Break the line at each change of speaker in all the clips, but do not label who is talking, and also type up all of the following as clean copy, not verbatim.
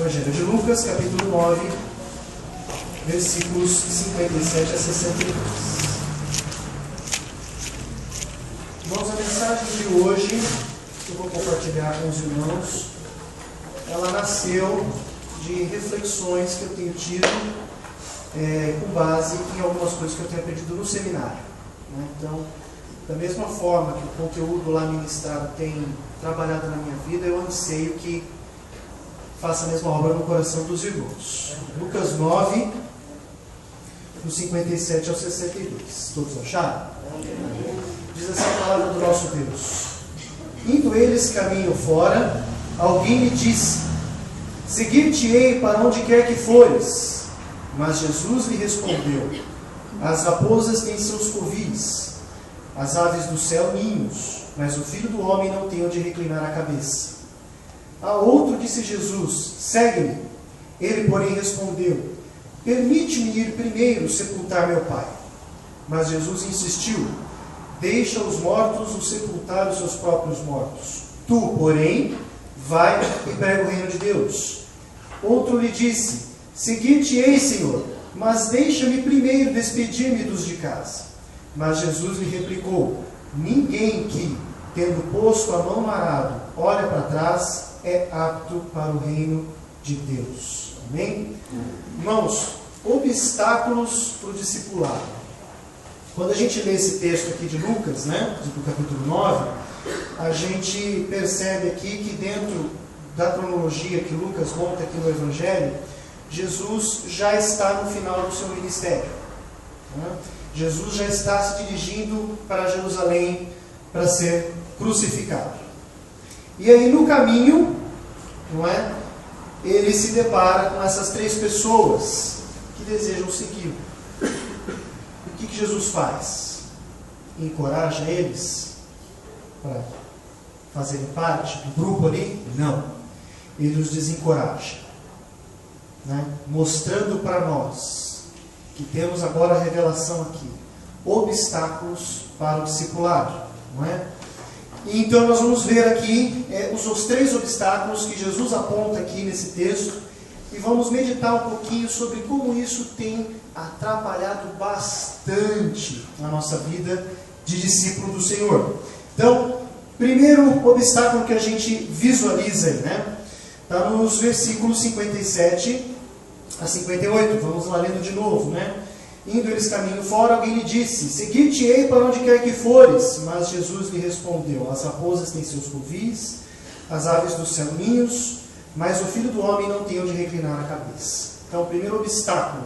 Evangelho de Lucas, capítulo 9, versículos 57 a 62. Irmãos, a mensagem de hoje, que eu vou compartilhar com os irmãos, ela nasceu de reflexões que eu tenho tido com base em algumas coisas que eu tenho aprendido no seminário. Né? Então, da mesma forma que o conteúdo lá ministrado tem trabalhado na minha vida, eu anseio que faça a mesma obra no coração dos irmãos. Lucas 9, do 57 ao 62. Todos acharam? Diz assim a palavra do nosso Deus: Indo eles caminho fora, alguém lhe disse: Seguir-te-ei para onde quer que fores. Mas Jesus lhe respondeu: As raposas têm seus covis, as aves do céu ninhos, mas o Filho do Homem não tem onde reclinar a cabeça. A outro disse Jesus: Segue-me. Ele, porém, respondeu: Permite-me ir primeiro sepultar meu Pai. Mas Jesus insistiu: Deixa os mortos os sepultar os seus próprios mortos. Tu, porém, vai e prega o reino de Deus. Outro lhe disse: Seguir-te-ei, Senhor, mas deixa-me primeiro despedir-me dos de casa. Mas Jesus lhe replicou: Ninguém que, tendo posto a mão no arado, olha para trás, é apto para o reino de Deus. Amém? Irmãos, obstáculos para o discipulado. Quando a gente lê esse texto aqui de Lucas, né, do capítulo 9, a gente percebe aqui que dentro da cronologia que Lucas monta aqui no Evangelho, Jesus já está no final do seu ministério. Né? Jesus já está se dirigindo para Jerusalém para ser crucificado. E aí no caminho, não é? Ele se depara com essas três pessoas que desejam segui-lo. O que Jesus faz? Encoraja eles para fazerem parte do grupo ali? Não. Ele os desencoraja, né? Mostrando para nós que temos agora a revelação aqui, obstáculos para o discipulado, não é? E então nós vamos ver aqui os três obstáculos que Jesus aponta aqui nesse texto e vamos meditar um pouquinho sobre como isso tem atrapalhado bastante a nossa vida de discípulo do Senhor. Então, primeiro obstáculo que a gente visualiza aí, né? Está nos versículos 57 a 58. Vamos lá lendo de novo, né? Indo eles caminho fora, alguém lhe disse: Seguir-te-ei para onde quer que fores. Mas Jesus lhe respondeu: As raposas têm seus covis, as aves do céu ninhos, mas o Filho do Homem não tem onde reclinar a cabeça. Então, o primeiro obstáculo: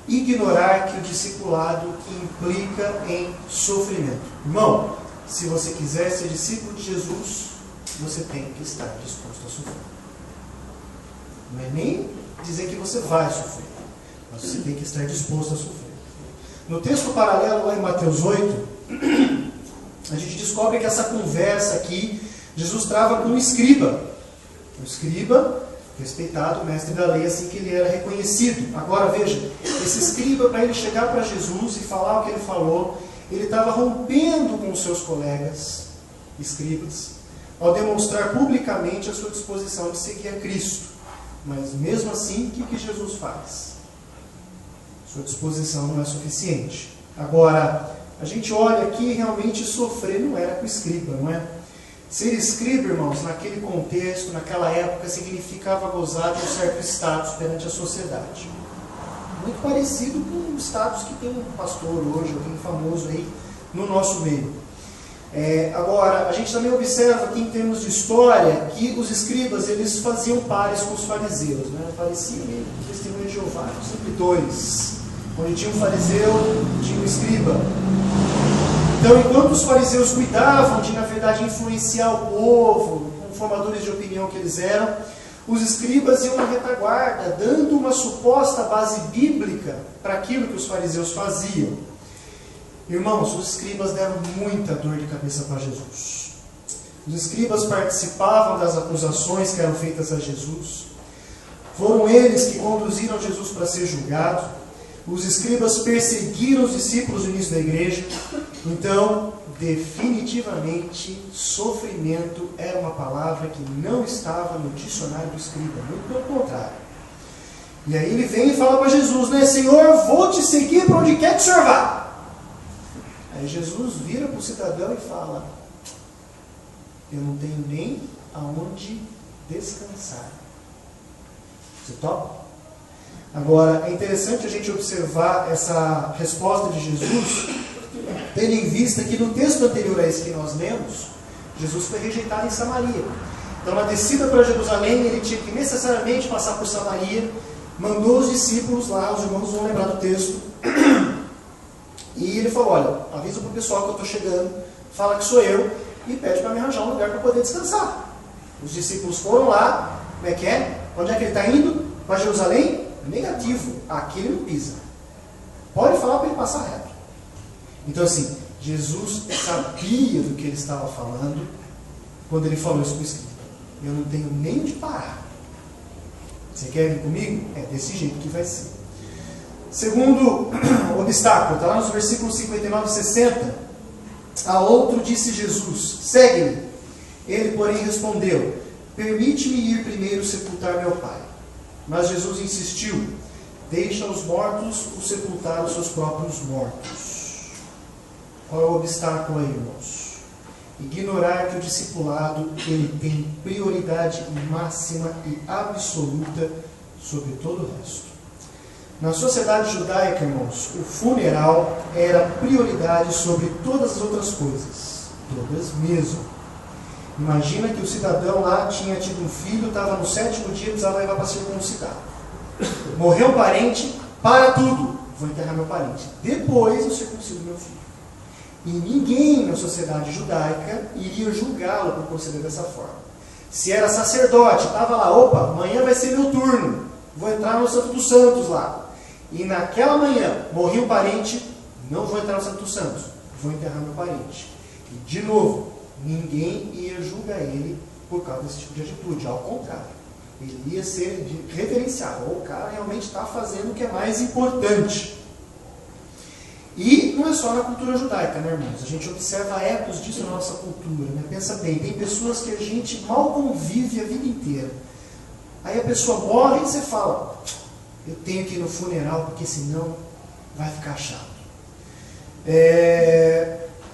ignorar que o discipulado implica em sofrimento. Irmão, se você quiser ser discípulo de Jesus, você tem que estar disposto a sofrer. Não é nem dizer que você vai sofrer, mas você tem que estar disposto a sofrer. No texto paralelo, lá em Mateus 8, a gente descobre que essa conversa aqui, Jesus trava com um escriba. Um escriba, respeitado, mestre da lei, assim que ele era reconhecido. Agora veja, esse escriba, para ele chegar para Jesus e falar o que ele falou, ele estava rompendo com os seus colegas, escribas, ao demonstrar publicamente a sua disposição de seguir a Cristo. Mas mesmo assim, o que Jesus faz? Sua disposição não é suficiente. Agora, a gente olha aqui e realmente sofrer não era com escriba, não é? Ser escriba, irmãos, naquele contexto, naquela época, significava gozar de um certo status perante a sociedade. Muito parecido com o status que tem um pastor hoje, alguém famoso aí no nosso meio. Agora, a gente também observa aqui em termos de história que os escribas, eles faziam pares com os fariseus, né? Parecia meio testemunho de Jeová, sempre dois. Onde tinha um fariseu, tinha um escriba. Então, enquanto os fariseus cuidavam de, na verdade, influenciar o povo, como formadores de opinião que eles eram, os escribas iam na retaguarda, dando uma suposta base bíblica para aquilo que os fariseus faziam. Irmãos, os escribas deram muita dor de cabeça para Jesus. Os escribas participavam das acusações que eram feitas a Jesus. Foram eles que conduziram Jesus para ser julgado. Os escribas perseguiram os discípulos no início da igreja. Então, definitivamente, sofrimento era uma palavra que não estava no dicionário do escriba, muito pelo contrário. E aí ele vem e fala para Jesus, né? Senhor, vou te seguir para onde quer que o Senhor vá. Aí Jesus vira para o cidadão e fala, eu não tenho nem aonde descansar. Você topa? Agora, é interessante a gente observar essa resposta de Jesus, tendo em vista que no texto anterior a esse que nós lemos, Jesus foi rejeitado em Samaria. Então, na descida para Jerusalém, ele tinha que necessariamente passar por Samaria, mandou os discípulos lá, os irmãos vão lembrar do texto, e ele falou, olha, avisa para o pessoal que eu estou chegando, fala que sou eu, e pede para me arranjar um lugar para poder descansar. Os discípulos foram lá, como é que é? Onde é que ele está indo? Para Jerusalém? Negativo, aqui ele não pisa. Pode falar para ele passar reto. Então assim, Jesus sabia do que ele estava falando quando ele falou isso para o escriba. Eu não tenho nem onde parar. Você quer vir comigo? É desse jeito que vai ser. Segundo obstáculo, está lá nos versículos 59 e 60. A outro disse Jesus, segue-me. Ele, porém, respondeu, permite-me ir primeiro sepultar meu pai. Mas Jesus insistiu, deixa os mortos o sepultar os seus próprios mortos. Qual é o obstáculo aí, irmãos? Ignorar que o discipulado ele tem prioridade máxima e absoluta sobre todo o resto. Na sociedade judaica, irmãos, o funeral era prioridade sobre todas as outras coisas. Todas mesmo. Imagina que o cidadão lá tinha tido um filho, estava no 7º dia, precisava levar para circuncidar. Morreu um parente, para tudo. Vou enterrar meu parente. Depois eu circuncido meu filho. E ninguém na sociedade judaica iria julgá-lo por proceder dessa forma. Se era sacerdote, estava lá, opa, amanhã vai ser meu turno. Vou entrar no Santo dos Santos lá. E naquela manhã, morri um parente, não vou entrar no Santo dos Santos. Vou enterrar meu parente. E de novo, ninguém ia julgar ele por causa desse tipo de atitude. Ao contrário, ele ia ser reverenciado. O cara realmente está fazendo o que é mais importante. E não é só na cultura judaica, né, irmãos? A gente observa ecos disso na nossa cultura. Né? Pensa bem, tem pessoas que a gente mal convive a vida inteira. Aí a pessoa morre e você fala, eu tenho que ir no funeral porque senão vai ficar chato.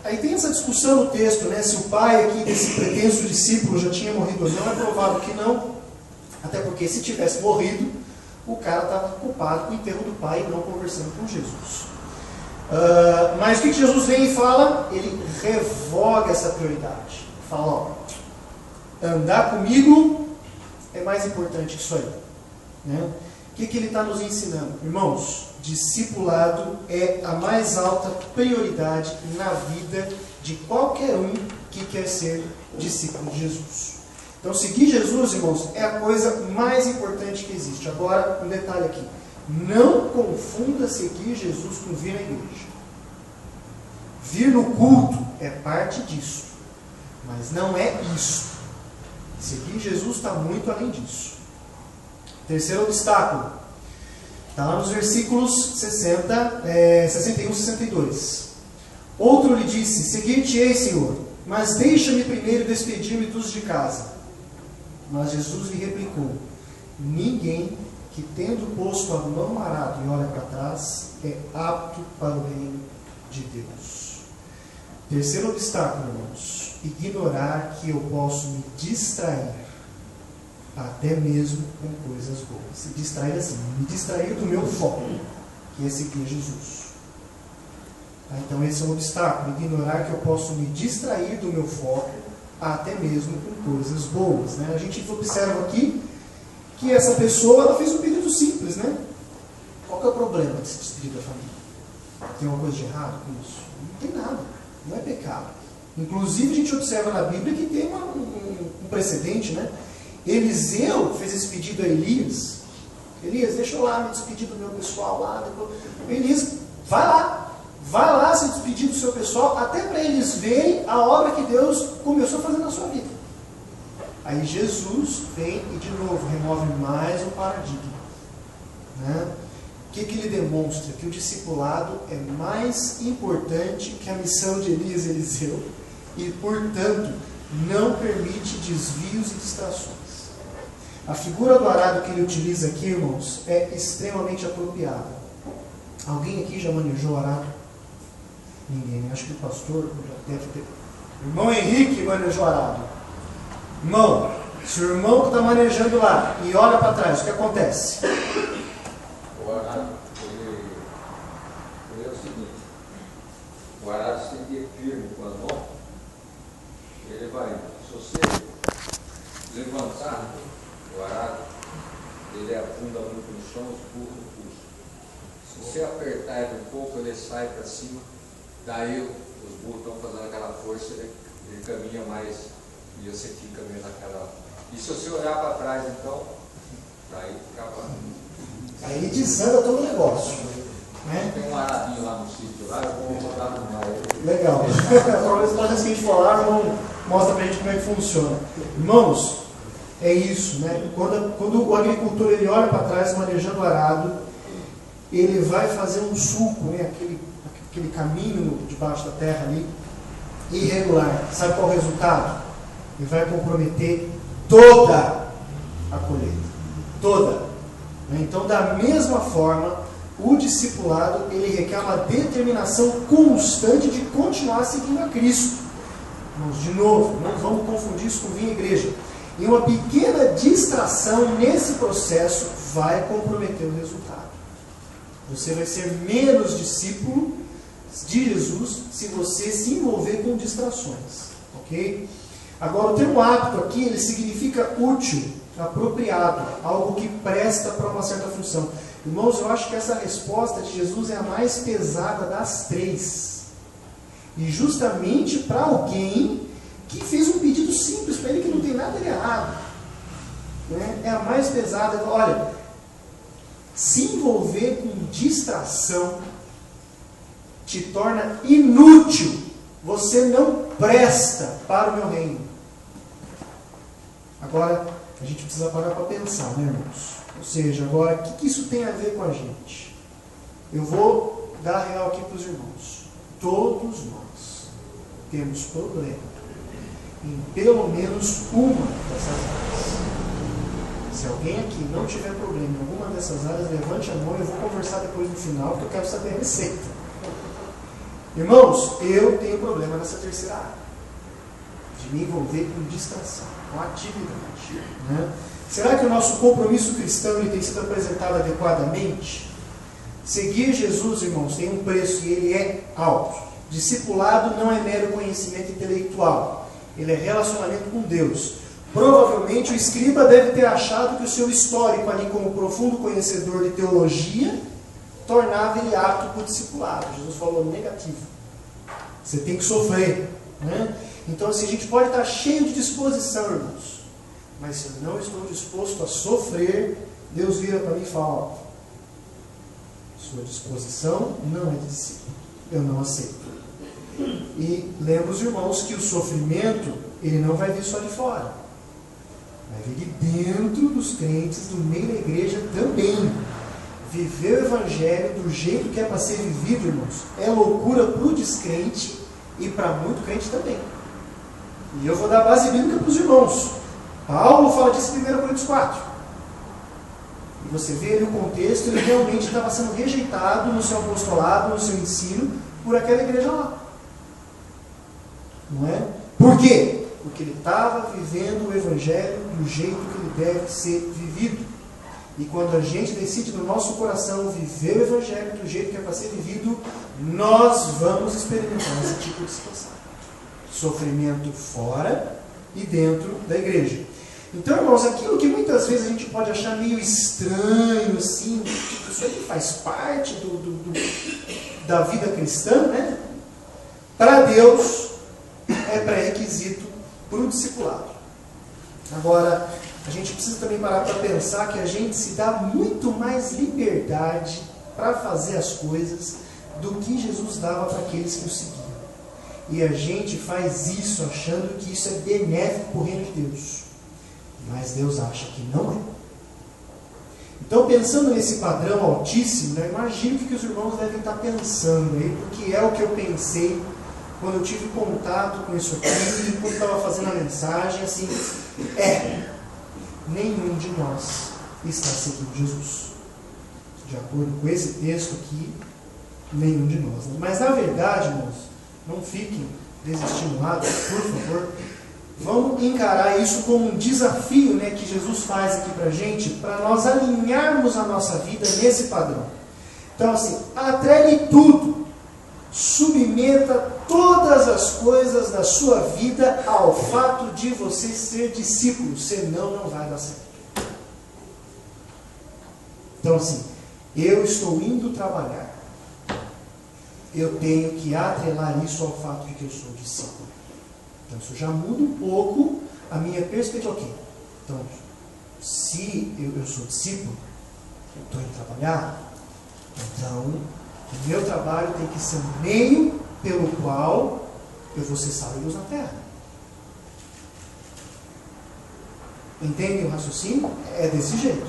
Aí tem essa discussão no texto, né? Se o pai aqui desse pretenso discípulo já tinha morrido ou não, é provável que não. Até porque se tivesse morrido, o cara estava culpado com o enterro do pai e não conversando com Jesus. Mas o que Jesus vem e fala? Ele revoga essa prioridade. Fala, ó, andar comigo é mais importante que isso aí. Né? O que ele está nos ensinando? Irmãos, discipulado é a mais alta prioridade na vida de qualquer um que quer ser discípulo de Jesus. Então, seguir Jesus, irmãos, é a coisa mais importante que existe. Agora, um detalhe aqui. Não confunda seguir Jesus com vir à igreja. Vir no culto é parte disso. Mas não é isso. Seguir Jesus está muito além disso. Terceiro obstáculo. Está lá nos versículos 61 e 62. Outro lhe disse, seguir-te-ei, Senhor, mas deixa-me primeiro despedir-me dos de casa. Mas Jesus lhe replicou, ninguém que tendo posto a mão no arado e olha para trás, é apto para o reino de Deus. Terceiro obstáculo, irmãos, ignorar que eu posso me distrair, até mesmo com coisas boas. Se distrair assim, me distrair do meu foco, que é seguir Jesus. Tá? Então esse é um obstáculo, ignorar que eu posso me distrair do meu foco, até mesmo com coisas boas. Né? A gente observa aqui que essa pessoa ela fez um pedido simples, né? Qual que é o problema de se despedir da família? Tem alguma coisa de errado com isso? Não tem nada, não é pecado. Inclusive a gente observa na Bíblia que tem um precedente, né? Eliseu fez esse pedido a Elias. Elias, deixa eu lá me despedir do meu pessoal lá. Depois... Elias, vai lá se despedir do seu pessoal, até para eles verem a obra que Deus começou a fazer na sua vida. Aí Jesus vem e de novo remove mais um paradigma. Né? que ele demonstra? Que o discipulado é mais importante que a missão de Elias e Eliseu e, portanto, não permite desvios e distrações. A figura do arado que ele utiliza aqui, irmãos, é extremamente apropriada. Alguém aqui já manejou o arado? Ninguém. Acho que o pastor já deve ter. Irmão Henrique manejou o arado. Irmão, se o irmão que está manejando lá e olha para trás, o que acontece?
O arado, ele é o seguinte: o arado se tem que ir firme com as mãos, ele vai, se você levantar o arado, ele afunda muito no chão, os puxa. Se você apertar ele um pouco, ele sai para cima, daí os burros estão fazendo aquela força, ele caminha mais e você fica meio naquela. E se você olhar para trás, então, daí acaba.
Aí desanda todo o negócio. Né?
Tem um aradinho lá no sítio, lá eu vou botar no mar.
Legal. Talvez na vez que a gente for lá, mostra pra gente como é que funciona. Irmãos, é isso, né? Quando o agricultor ele olha para trás manejando o arado, ele vai fazer um sulco, né? Aquele caminho debaixo da terra ali, irregular. Sabe qual é o resultado? Ele vai comprometer toda a colheita. Toda. Então, da mesma forma, o discipulado ele requer uma determinação constante de continuar seguindo a Cristo. Mas, de novo, não vamos confundir isso com vir à igreja. E uma pequena distração nesse processo vai comprometer o resultado. Você vai ser menos discípulo de Jesus se você se envolver com distrações. Ok? Agora, o termo apto aqui, ele significa útil, apropriado, algo que presta para uma certa função. Irmãos, eu acho que essa resposta de Jesus é a mais pesada das três. E justamente para alguém que fez um pedido simples para ele, que não tem nada de errado. Né? É a mais pesada. Olha, se envolver com distração te torna inútil. Você não presta para o meu reino. Agora, a gente precisa parar para pensar, né, irmãos? Ou seja, agora, o que isso tem a ver com a gente? Eu vou dar a real aqui para os irmãos. Todos nós temos problema em pelo menos uma dessas áreas. Se alguém aqui não tiver problema em alguma dessas áreas, levante a mão e eu vou conversar depois no final, porque eu quero saber a receita. Irmãos, eu tenho problema nessa terceira área, de me envolver com distração, com atividade. Né? Será que o nosso compromisso cristão ele tem sido apresentado adequadamente? Seguir Jesus, irmãos, tem um preço e ele é alto. Discipulado não é mero conhecimento intelectual, ele é relacionamento com Deus. Provavelmente o escriba deve ter achado que o seu histórico ali como profundo conhecedor de teologia tornava ele apto para o discipulado. Jesus falou negativo. Você tem que sofrer. Né? Então assim, a gente pode estar cheio de disposição, irmãos. Mas se eu não estou disposto a sofrer, Deus vira para mim e fala: sua disposição não é de discípulo. Eu não aceito. E lembra os irmãos que o sofrimento, ele não vai vir só de fora. Vai vir de dentro dos crentes, do meio da igreja também. Viver o evangelho do jeito que é para ser vivido, irmãos, é loucura para o descrente e para muito crente também. E eu vou dar a base bíblica para os irmãos. Paulo fala disso em 1 Coríntios 4. E você vê ali o contexto, ele realmente estava sendo rejeitado no seu apostolado, no seu ensino, por aquela igreja lá. Não é? Por quê? Porque ele estava vivendo o evangelho do jeito que ele deve ser vivido. E quando a gente decide no nosso coração viver o evangelho do jeito que é para ser vivido, nós vamos experimentar esse tipo de situação. Sofrimento fora e dentro da igreja. Então, irmãos, aquilo que muitas vezes a gente pode achar meio estranho, assim, tipo, isso aí faz parte da vida cristã, né? Para Deus é pré-requisito para o discipulado. Agora, a gente precisa também parar para pensar que a gente se dá muito mais liberdade para fazer as coisas do que Jesus dava para aqueles que o seguiam. E a gente faz isso achando que isso é benéfico para o reino de Deus. Mas Deus acha que não é. Então, pensando nesse padrão altíssimo, né, imagino o que os irmãos devem estar pensando aí, porque é o que eu pensei quando eu tive contato com isso aqui, quando estava fazendo a mensagem, assim, nenhum de nós está seguindo Jesus. De acordo com esse texto aqui, nenhum de nós. Mas, na verdade, irmãos, não fiquem desestimulados, por favor. Vamos encarar isso como um desafio, né, que Jesus faz aqui para a gente, para nós alinharmos a nossa vida nesse padrão. Então, assim, atrele tudo, submeta todas as coisas da sua vida ao fato de você ser discípulo, senão não vai dar certo. Então, assim, eu estou indo trabalhar, eu tenho que atrelar isso ao fato de que eu sou discípulo. Então, isso já muda um pouco a minha perspectiva. Ok, então, se eu sou discípulo, eu estou indo trabalhar, então, o meu trabalho tem que ser um meio pelo qual eu vou ser sal e luz na terra. Entendem o raciocínio? É desse jeito.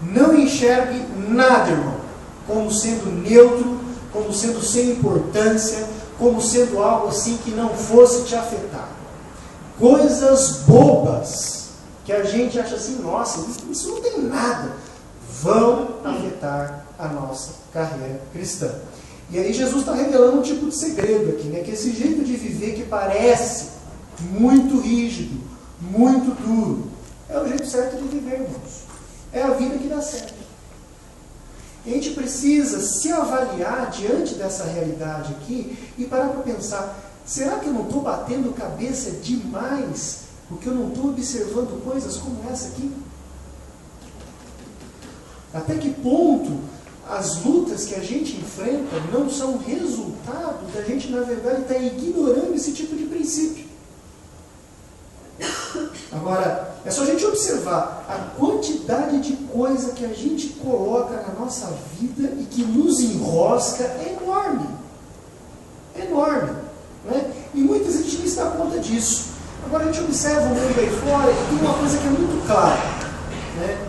Não enxergue nada, irmão, como sendo neutro, como sendo sem importância, como sendo algo assim que não fosse te afetar. Coisas bobas que a gente acha assim, nossa, isso não tem nada, vão afetar a nossa carreira cristã. E aí Jesus está revelando um tipo de segredo aqui, né? Que esse jeito de viver que parece muito rígido, muito duro, é o jeito certo de viver, irmãos. É a vida que dá certo. E a gente precisa se avaliar diante dessa realidade aqui e parar para pensar, será que eu não estou batendo cabeça demais porque eu não estou observando coisas como essa aqui? Até que ponto as lutas que a gente enfrenta não são resultado da gente, na verdade, estar ignorando esse tipo de princípio? Agora, é só a gente observar a quantidade de coisa que a gente coloca na nossa vida e que nos enrosca é enorme. É enorme. Né? E muitas vezes a gente não se dá conta disso. Agora a gente observa o mundo aí fora e tem uma coisa que é muito clara. Né?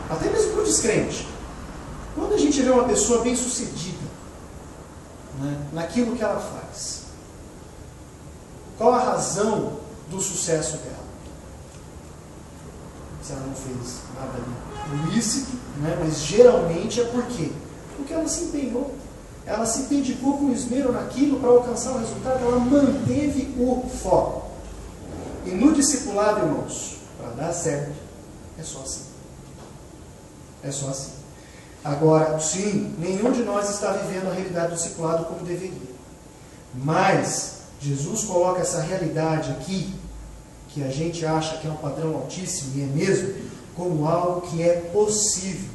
Até mesmo para o descrente. Quando a gente vê uma pessoa bem sucedida, né, naquilo que ela faz, qual a razão do sucesso dela? Se ela não fez nada ilícito, né, mas geralmente é por quê? Porque ela se empenhou, ela se dedicou com esmero naquilo para alcançar o resultado, ela manteve o foco. E no discipulado, irmãos, para dar certo, é só assim. É só assim. Agora, sim, nenhum de nós está vivendo a realidade do discipulado como deveria. Mas, Jesus coloca essa realidade aqui, que a gente acha que é um padrão altíssimo, e é mesmo, como algo que é possível,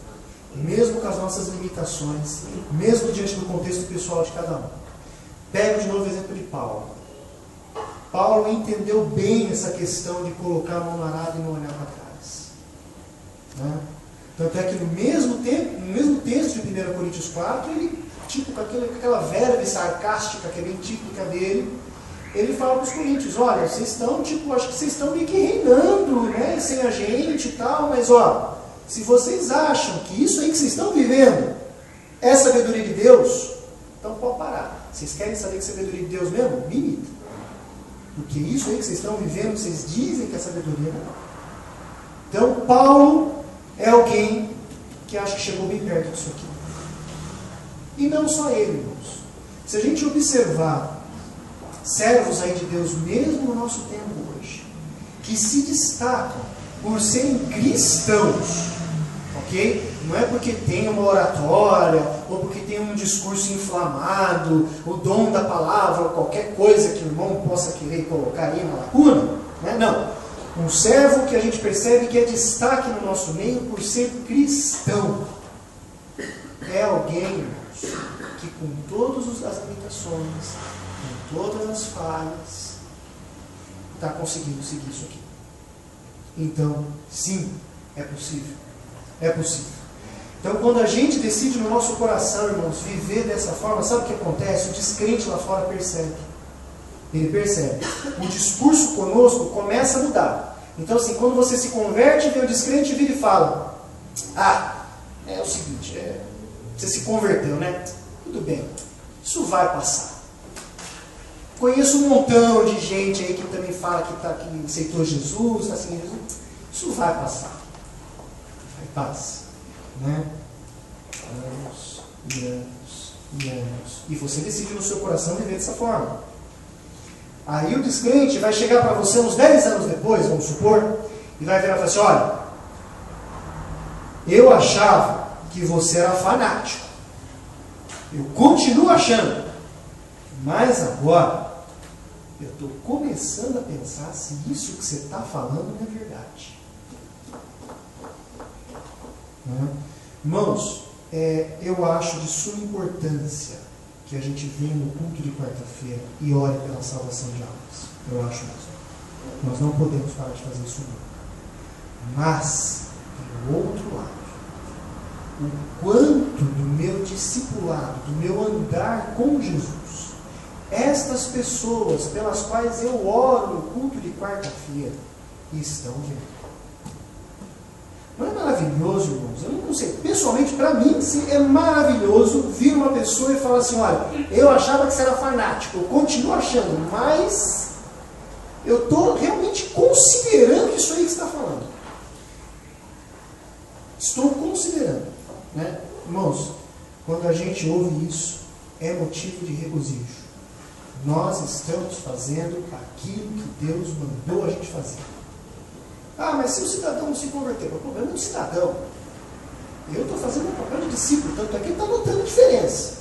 mesmo com as nossas limitações, mesmo diante do contexto pessoal de cada um. Pego de novo o exemplo de Paulo. Paulo entendeu bem essa questão de colocar a mão na arada e não olhar para trás. Né? Tanto é que no mesmo texto de 1 Coríntios 4, ele, tipo, com aquela verve sarcástica que é bem típica dele, ele fala para os coríntios, olha, vocês estão, tipo, acho que vocês estão meio que reinando, né, sem a gente e tal, mas ó, se vocês acham que isso aí que vocês estão vivendo é sabedoria de Deus, então pode parar. Vocês querem saber que é sabedoria de Deus mesmo? Me imita. Porque isso aí que vocês estão vivendo, vocês dizem que é sabedoria, não. Então, Paulo é alguém que acho que chegou bem perto disso aqui. E não só ele, irmãos. Se a gente observar servos aí de Deus, mesmo no nosso tempo hoje, que se destacam por serem cristãos, ok? Não é porque tem uma oratória, ou porque tem um discurso inflamado, o dom da palavra, ou qualquer coisa que o irmão possa querer colocar aí na lacuna, né? Não. Um servo que a gente percebe que é destaque no nosso meio por ser cristão. É alguém, irmãos, que com todas as limitações, com todas as falhas, está conseguindo seguir isso aqui. Então, sim, é possível. É possível. Então, quando a gente decide no nosso coração, irmãos, viver dessa forma, sabe o que acontece? O descrente lá fora percebe. Ele percebe. O discurso conosco começa a mudar. Então, assim, quando você se converte, vê o descrente, vira e fala: ah, é o seguinte, você se converteu, né? Tudo bem, isso vai passar. Conheço um montão de gente aí que também fala que aceitou Jesus, está seguindo Jesus. Isso vai passar. Aí passa, né? Anos e anos e anos. E você decide no seu coração viver dessa forma. Aí o descrente vai chegar para você uns 10 anos depois, vamos supor, e vai virar e falar assim, olha, eu achava que você era fanático. Eu continuo achando. Mas agora, eu estou começando a pensar se isso que você está falando não é verdade. Irmãos, eu acho de suma importância que a gente venha no culto de quarta-feira e ore pela salvação de almas. Eu acho mesmo. Nós não podemos parar de fazer isso não. Mas, do outro lado, o quanto do meu discipulado, do meu andar com Jesus, estas pessoas pelas quais eu oro no culto de quarta-feira estão vendo. Não é maravilhoso, irmãos? Eu não sei. Pessoalmente, para mim, sim, é maravilhoso vir uma pessoa e falar assim, olha, eu achava que você era fanático, eu continuo achando, mas eu estou realmente considerando isso aí que você está falando. Estou considerando. Né? Irmãos, quando a gente ouve isso, é motivo de regozijo. Nós estamos fazendo aquilo que Deus mandou a gente fazer. Ah, mas se o cidadão não se converter, o problema é do cidadão. Eu estou fazendo o papel de discípulo, tanto é que ele está notando diferença.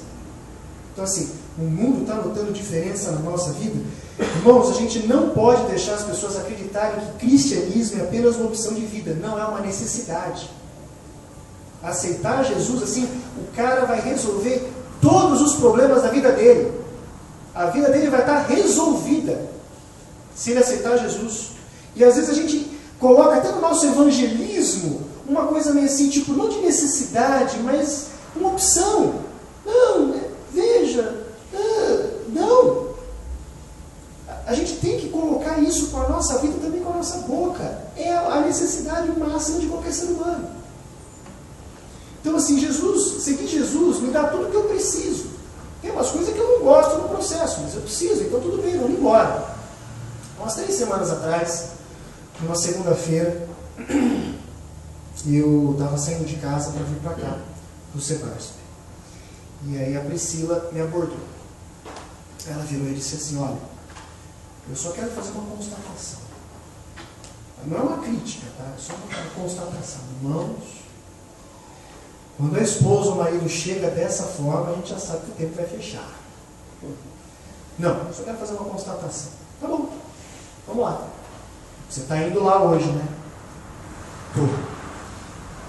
Então assim, o mundo está notando diferença na nossa vida. Irmãos, a gente não pode deixar as pessoas acreditarem que cristianismo é apenas uma opção de vida. Não, é uma necessidade. Aceitar Jesus, assim, o cara vai resolver todos os problemas da vida dele. A vida dele vai estar resolvida se ele aceitar Jesus. E às vezes a gente coloca até no nosso evangelismo uma coisa meio assim, tipo, não de necessidade, mas uma opção. Não, veja, não. A gente tem que colocar isso com a nossa vida também com a nossa boca. É a necessidade máxima de qualquer ser humano. Então assim, seguir Jesus me dá tudo o que eu preciso. Tem umas coisas que eu não gosto no processo, mas eu preciso, então tudo bem, vamos embora. Umas 3 semanas atrás, numa segunda-feira, eu estava saindo de casa para vir para cá, para o Sebarsp. E aí a Priscila me abordou. Ela virou e disse assim, olha, eu só quero fazer uma constatação. Não é uma crítica, tá? É só uma constatação. Irmãos, quando a esposa ou o marido chega dessa forma, a gente já sabe que o tempo vai fechar. Não, eu só quero fazer uma constatação. Tá bom, vamos lá. Você está indo lá hoje, né? Tô.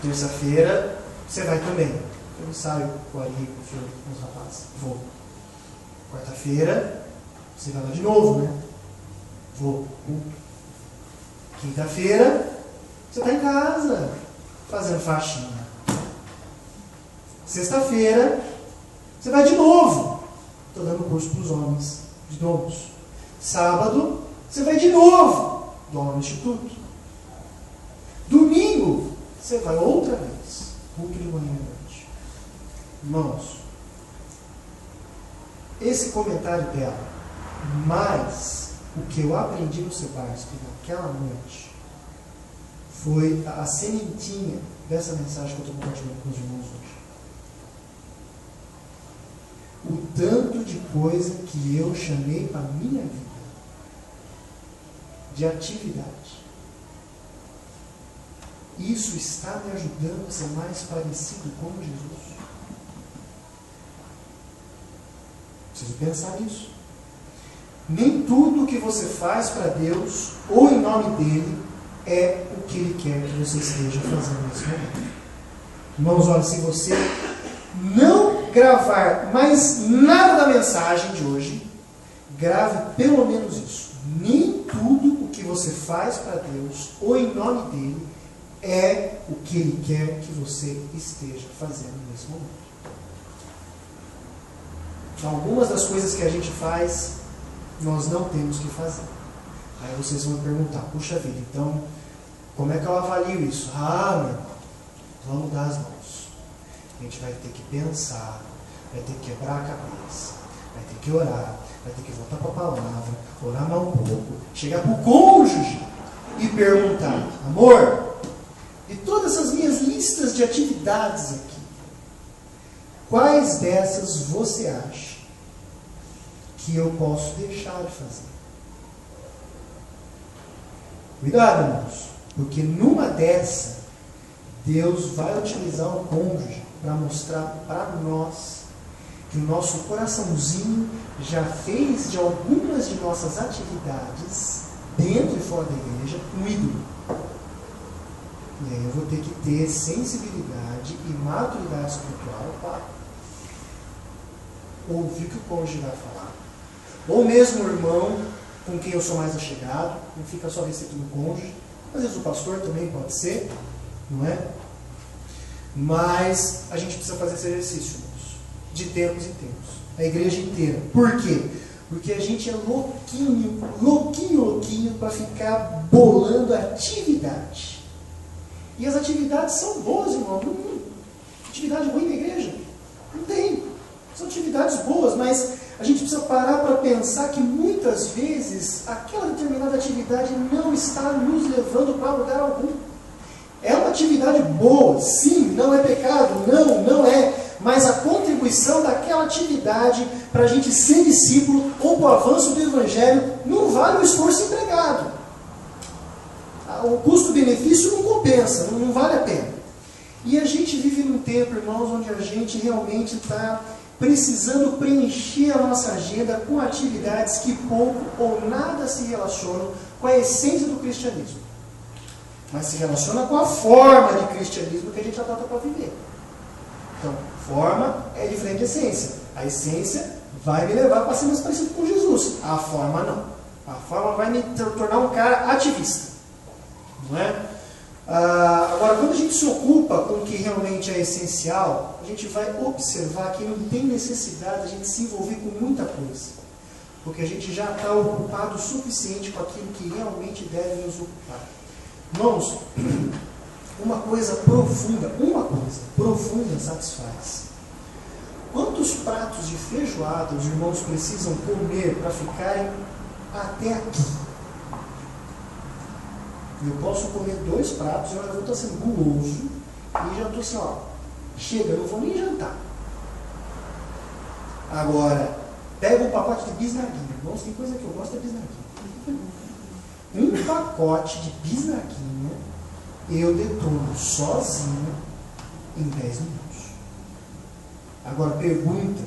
Terça-feira, você vai também. Eu saio com a Ari, com o filho, com os rapazes. Vou. Quarta-feira, você vai lá de novo, né? Vou. Quinta-feira, você está em casa, fazendo faxina. Sexta-feira, você vai de novo. Estou dando curso para os homens de domos. Sábado, você vai de novo. Dom no Instituto. Domingo, você vai outra vez. Culto de manhã e noite. Irmãos, esse comentário dela, mais o que eu aprendi no Sebarsp naquela noite, foi a sementinha dessa mensagem que eu estou compartilhando com os irmãos hoje. O tanto de coisa que eu chamei para a minha vida de atividade. Isso está me ajudando a ser mais parecido com Jesus. Preciso pensar nisso. Nem tudo que você faz para Deus ou em nome dele é o que ele quer que você esteja fazendo nesse momento. Irmãos, olha, se você não gravar mais nada da mensagem de hoje, grave pelo menos isso. Nem tudo o que você faz para Deus ou em nome dele é o que ele quer que você esteja fazendo nesse momento. Então, algumas das coisas que a gente faz, nós não temos que fazer. Aí vocês vão perguntar, puxa vida, então como é que eu avalio isso? Ah, meu irmão, vamos dar as mãos. a gente vai ter que pensar, vai ter que quebrar a cabeça, vai ter que orar, vai ter que voltar para a palavra, orar mais um pouco, chegar para o cônjuge e perguntar: amor, de todas essas minhas listas de atividades aqui, quais dessas você acha que eu posso deixar de fazer? Cuidado, irmãos, porque numa dessa, Deus vai utilizar o cônjuge para mostrar para nós que o nosso coraçãozinho já fez de algumas de nossas atividades, dentro e fora da igreja, um ídolo. E aí eu vou ter que ter sensibilidade e maturidade espiritual para ouvir o que o cônjuge vai falar. Ou mesmo o irmão com quem eu sou mais achegado, não fica só restrito no cônjuge. Às vezes o pastor também pode ser, não é? Mas a gente precisa fazer esse exercício, irmãos, de tempos em tempos. A igreja inteira. Por quê? Porque a gente é louquinho para ficar bolando atividade. E as atividades são boas, irmão. Atividade ruim na igreja? Não tem. São atividades boas, mas a gente precisa parar para pensar que muitas vezes aquela determinada atividade não está nos levando para lugar algum. É uma atividade boa, sim, não é pecado, não é. Mas a contribuição daquela atividade para a gente ser discípulo ou para o avanço do Evangelho não vale o esforço empregado. O custo-benefício não compensa, não vale a pena. E a gente vive num tempo, irmãos, onde a gente realmente está precisando preencher a nossa agenda com atividades que pouco ou nada se relacionam com a essência do cristianismo. Mas se relaciona com a forma de cristianismo que a gente adota para viver. Então, forma é diferente de essência. A essência vai me levar para ser mais parecido com Jesus. A forma não. A forma vai me tornar um cara ativista. Não é? Agora, quando a gente se ocupa com o que realmente é essencial, a gente vai observar que não tem necessidade de a gente se envolver com muita coisa. Porque a gente já está ocupado o suficiente com aquilo que realmente deve nos ocupar. Irmãos, uma coisa profunda satisfaz. Quantos pratos de feijoada os irmãos precisam comer para ficarem até aqui? Eu posso comer 2 pratos e eu já vou estar sendo guloso e já estou assim, ó, chega, eu não vou nem jantar. Agora, pega um pacote de bisnaguinha. Irmãos, tem coisa que eu gosto é bisnaguinha. Um pacote de bisnaguinha eu detono sozinho em 10 minutos. Agora, pergunta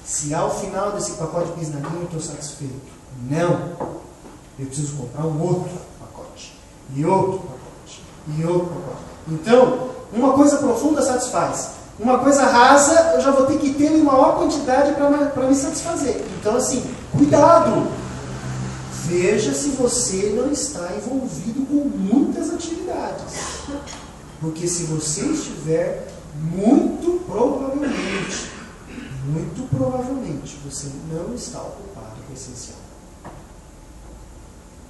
se ao final desse pacote de bisnaguinha eu estou satisfeito. Não. Eu preciso comprar um outro pacote. E outro pacote. E outro pacote. Então, uma coisa profunda satisfaz. Uma coisa rasa, eu já vou ter que ter em maior quantidade para me satisfazer. Então, assim, cuidado. Veja se você não está envolvido com muitas atividades. Porque se você estiver, muito provavelmente, você não está ocupado com o essencial.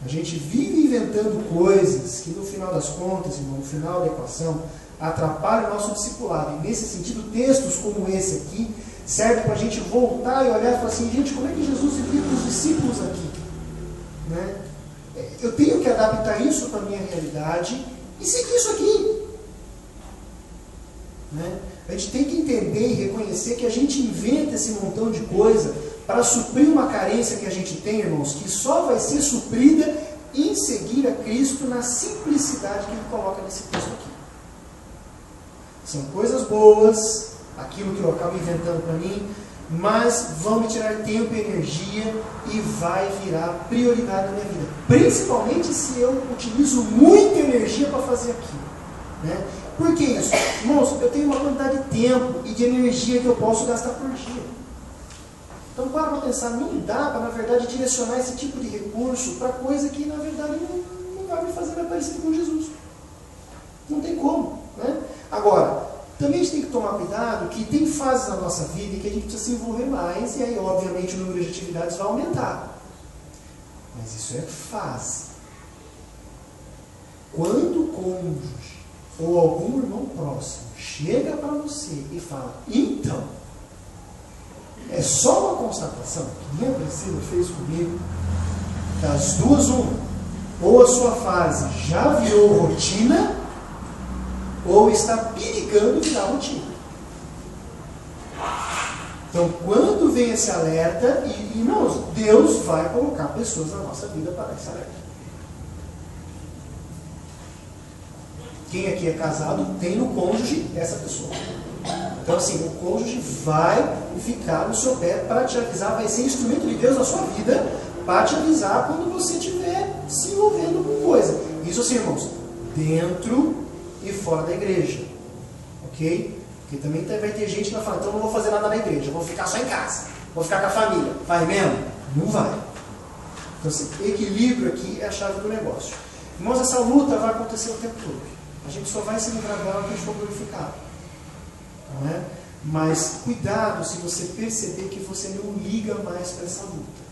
A gente vive inventando coisas que, no final das contas, irmão, no final da equação, atrapalham o nosso discipulado. E, nesse sentido, textos como esse aqui servem para a gente voltar e olhar e falar assim: gente, como é que Jesus vivia com os discípulos aqui? Né? Eu tenho que adaptar isso para a minha realidade e seguir isso aqui. Né? A gente tem que entender e reconhecer que a gente inventa esse montão de coisa para suprir uma carência que a gente tem, irmãos, que só vai ser suprida em seguir a Cristo na simplicidade que ele coloca nesse texto aqui. São coisas boas, aquilo que eu acabo inventando para mim, mas vão me tirar tempo e energia e vai virar prioridade na minha vida. Principalmente se eu utilizo muita energia para fazer aquilo. Né? Por que isso? Irmãos, eu tenho uma quantidade de tempo e de energia que eu posso gastar por dia. Então, para pensar, não dá para, na verdade, direcionar esse tipo de recurso para coisa que, na verdade, não vai me fazer mais parecido com Jesus. Não tem como. Né? Agora, também a gente tem que tomar cuidado que tem fases na nossa vida em que a gente precisa se envolver mais e aí, obviamente, o número de atividades vai aumentar. Mas isso é fase. Quando o cônjuge ou algum irmão próximo chega para você e fala, então, é só uma constatação, que nem a Priscila fez comigo, das duas uma, ou a sua fase já virou rotina, ou está perigando virar rotina. Então, quando vem esse alerta, irmãos, Deus vai colocar pessoas na nossa vida para esse alerta. Quem aqui é casado tem no cônjuge essa pessoa. Então, assim, o cônjuge vai ficar no seu pé para te avisar, vai ser instrumento de Deus na sua vida para te avisar quando você estiver se envolvendo com coisa. Isso, assim, irmãos, dentro e fora da igreja. Ok? Porque também vai ter gente que vai falar, então eu não vou fazer nada na igreja, vou ficar só em casa, vou ficar com a família. Vai mesmo? Não vai. Então, assim, equilíbrio aqui é a chave do negócio. Irmãos, essa luta vai acontecer o tempo todo. A gente só vai se livrar dela quando a gente for glorificado. Não é? Mas cuidado se você perceber que você não liga mais para essa luta.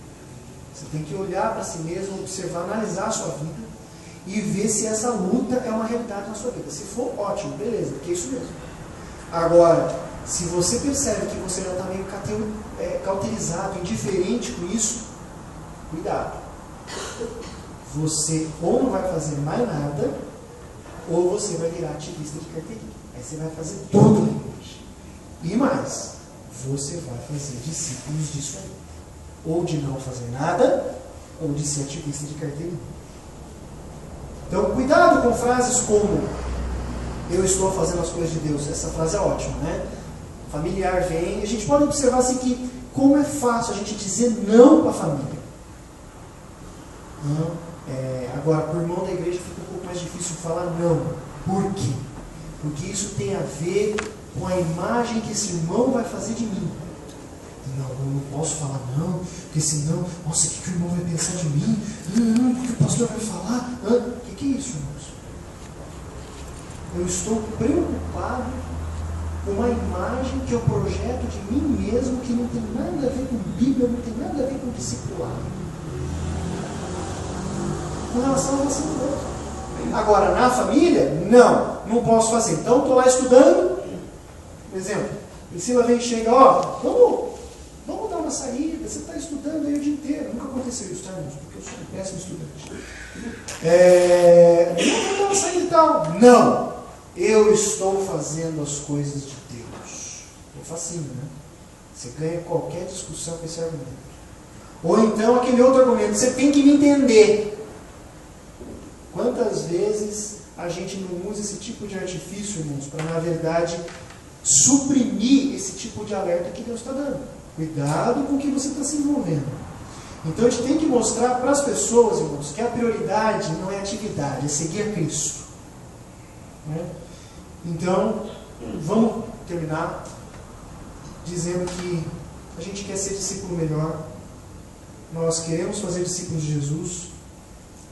Você tem que olhar para si mesmo, observar, analisar a sua vida e ver se essa luta é uma realidade na sua vida. Se for, ótimo, beleza, porque é isso mesmo. Agora, se você percebe que você já está meio cauterizado, indiferente com isso, cuidado. Você ou não vai fazer mais nada, ou você vai virar ativista de carteirinha. Aí você vai fazer tudo na igreja. E mais, você vai fazer discípulos disso aí. Ou de não fazer nada, ou de ser ativista de carteirinha. Então, cuidado com frases como eu estou fazendo as coisas de Deus. Essa frase é ótima, né? Familiar vem. A gente pode observar assim que como é fácil a gente dizer não para a família. Não. Agora, para o irmão da igreja fica um pouco mais difícil falar não. Por quê? Porque isso tem a ver com a imagem que esse irmão vai fazer de mim. Não, eu não posso falar não, porque senão, nossa, o que o irmão vai pensar de mim? O que o pastor vai falar? O que é isso, irmãos? Eu estou preocupado com a imagem que eu projeto de mim mesmo, que não tem nada a ver com Bíblia, não tem nada a ver com discipulado. Com relação à relação do outro. Agora, na família, não posso fazer. Então, estou lá estudando, por exemplo, Priscila vem e chega, vamos dar uma saída, você está estudando aí o dia inteiro. Nunca aconteceu isso, tá, irmãos? Porque eu sou um péssimo estudante. Vamos dar uma saída e tal. Não, eu estou fazendo as coisas de Deus. É facinho, né? Você ganha qualquer discussão com esse argumento. Ou então aquele outro argumento, você tem que me entender. Quantas vezes a gente não usa esse tipo de artifício, irmãos, para, na verdade, suprimir esse tipo de alerta que Deus está dando. Cuidado com o que você está se envolvendo. Então, a gente tem que mostrar para as pessoas, irmãos, que a prioridade não é atividade, é seguir a Cristo. Né? Então, vamos terminar dizendo que a gente quer ser discípulo melhor, nós queremos fazer discípulos de Jesus,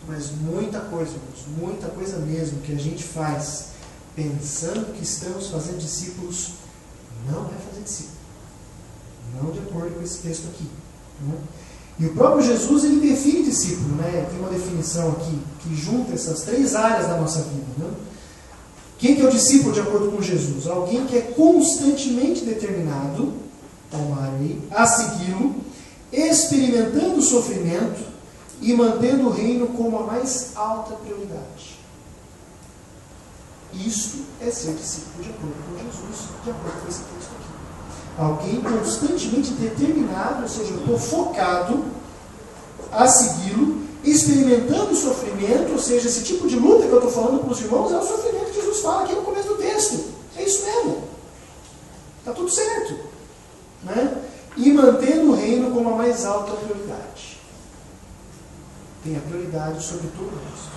mas muita coisa, irmãos, muita coisa mesmo que a gente faz pensando que estamos fazendo discípulos, não é fazer discípulo. Não de acordo com esse texto aqui. Né? E o próprio Jesus, ele define discípulo, né? Tem uma definição aqui que junta essas três áreas da nossa vida. Né? Quem que é o discípulo de acordo com Jesus? Alguém que é constantemente determinado a segui-lo, experimentando o sofrimento e mantendo o reino como a mais alta prioridade. Isto é ser discípulo de acordo com Jesus, de acordo com esse texto aqui. Alguém constantemente determinado, ou seja, eu estou focado a segui-lo, experimentando o sofrimento, ou seja, esse tipo de luta que eu estou falando para os irmãos é o sofrimento que Jesus fala aqui no começo do texto. É isso mesmo. Está tudo certo. Né? E mantendo o reino como a mais alta prioridade. Tem a prioridade sobre tudo isso.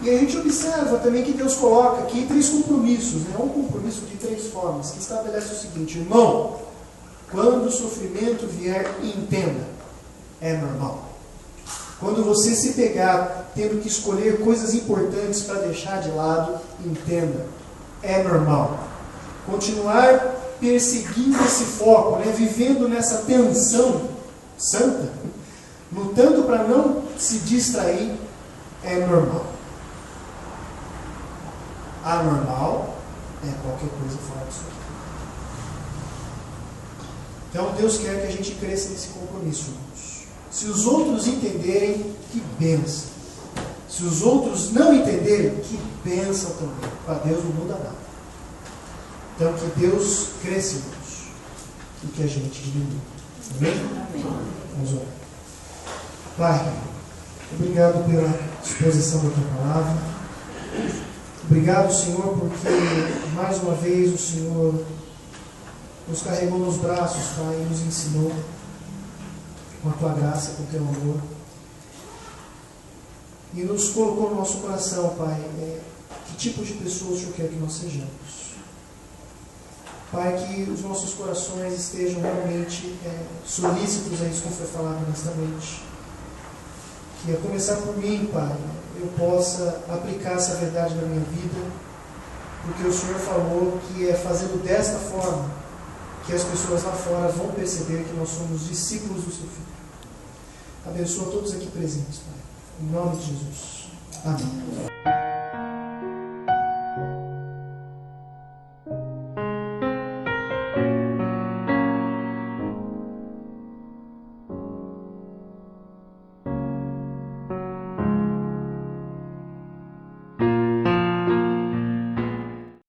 E a gente observa também que Deus coloca aqui 3 compromissos, né? Um compromisso de 3 formas, que estabelece o seguinte: irmão, quando o sofrimento vier, entenda, é normal. Quando você se pegar tendo que escolher coisas importantes para deixar de lado, entenda, é normal. Continuar perseguindo esse foco, né? Vivendo nessa tensão santa, lutando para não se distrair, é normal. anormal é qualquer coisa fora do seu. Então Deus quer que a gente cresça nesse compromisso, irmãos. Se os outros entenderem, que bênção. Se os outros não entenderem, que bênção também. Para Deus não muda nada. Então que Deus cresça, irmãos, e que a gente diminua. Amém? Vamos orar. Pai, obrigado pela exposição da tua palavra. Obrigado, Senhor, porque mais uma vez o Senhor nos carregou nos braços, Pai, e nos ensinou com a tua graça, com o teu amor. E nos colocou no nosso coração, Pai, que tipo de pessoas o Senhor quer que nós sejamos. Pai, que os nossos corações estejam realmente solícitos a isso que foi falado nesta noite. Que a começar por mim, Pai, eu possa aplicar essa verdade na minha vida, porque o Senhor falou que é fazendo desta forma que as pessoas lá fora vão perceber que nós somos discípulos do Seu Filho. Abençoa todos aqui presentes, Pai. Em nome de Jesus. Amém.